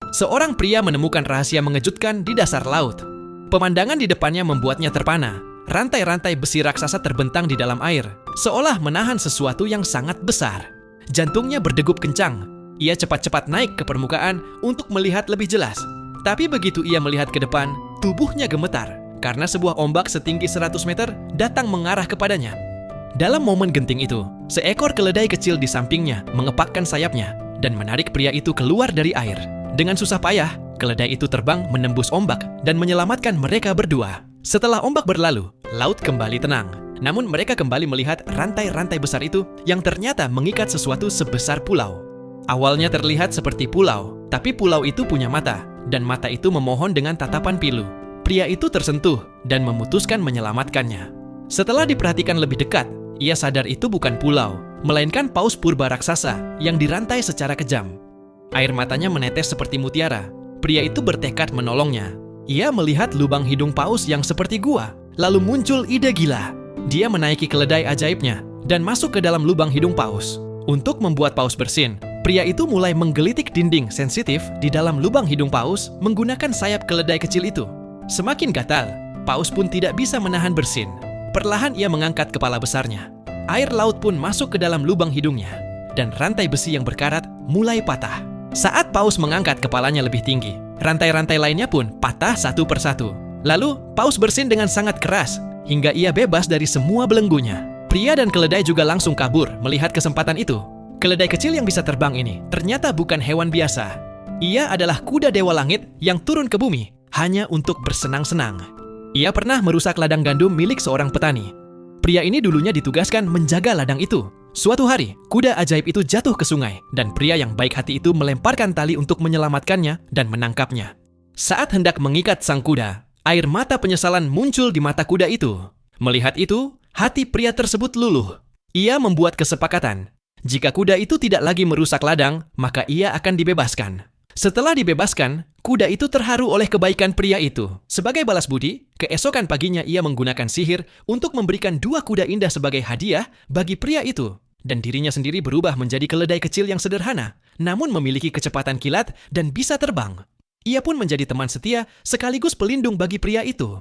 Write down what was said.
Seorang pria menemukan rahasia mengejutkan di dasar laut. Pemandangan di depannya membuatnya terpana. Rantai-rantai besi raksasa terbentang di dalam air, seolah menahan sesuatu yang sangat besar. Jantungnya berdegup kencang. Ia cepat-cepat naik ke permukaan untuk melihat lebih jelas. Tapi begitu ia melihat ke depan, tubuhnya gemetar karena sebuah ombak setinggi 100 meter datang mengarah kepadanya. Dalam momen genting itu, seekor keledai kecil di sampingnya mengepakkan sayapnya dan menarik pria itu keluar dari air. Dengan susah payah, keledai itu terbang menembus ombak dan menyelamatkan mereka berdua. Setelah ombak berlalu, laut kembali tenang. Namun mereka kembali melihat rantai-rantai besar itu yang ternyata mengikat sesuatu sebesar pulau. Awalnya terlihat seperti pulau, tapi pulau itu punya mata, dan mata itu memohon dengan tatapan pilu. Pria itu tersentuh dan memutuskan menyelamatkannya. Setelah diperhatikan lebih dekat, ia sadar itu bukan pulau, melainkan paus purba raksasa yang dirantai secara kejam. Air matanya menetes seperti mutiara. Pria itu bertekad menolongnya. Ia melihat lubang hidung paus yang seperti gua, lalu muncul ide gila. Dia menaiki keledai ajaibnya dan masuk ke dalam lubang hidung paus. Untuk membuat paus bersin, pria itu mulai menggelitik dinding sensitif di dalam lubang hidung paus menggunakan sayap keledai kecil itu. Semakin gatal, paus pun tidak bisa menahan bersin. Perlahan ia mengangkat kepala besarnya. Air laut pun masuk ke dalam lubang hidungnya, dan rantai besi yang berkarat mulai patah. Saat paus mengangkat kepalanya lebih tinggi, rantai-rantai lainnya pun patah satu persatu. Lalu, paus bersin dengan sangat keras, hingga ia bebas dari semua belenggunya. Pria dan keledai juga langsung kabur melihat kesempatan itu. Keledai kecil yang bisa terbang ini ternyata bukan hewan biasa. Ia adalah kuda dewa langit yang turun ke bumi hanya untuk bersenang-senang. Ia pernah merusak ladang gandum milik seorang petani. Pria ini dulunya ditugaskan menjaga ladang itu. Suatu hari, kuda ajaib itu jatuh ke sungai, dan pria yang baik hati itu melemparkan tali untuk menyelamatkannya dan menangkapnya. Saat hendak mengikat sang kuda, air mata penyesalan muncul di mata kuda itu. Melihat itu, hati pria tersebut luluh. Ia membuat kesepakatan. Jika kuda itu tidak lagi merusak ladang, maka ia akan dibebaskan. Setelah dibebaskan, kuda itu terharu oleh kebaikan pria itu. Sebagai balas budi, keesokan paginya ia menggunakan sihir untuk memberikan 2 kuda indah sebagai hadiah bagi pria itu. Dan dirinya sendiri berubah menjadi keledai kecil yang sederhana, namun memiliki kecepatan kilat dan bisa terbang. Ia pun menjadi teman setia sekaligus pelindung bagi pria itu.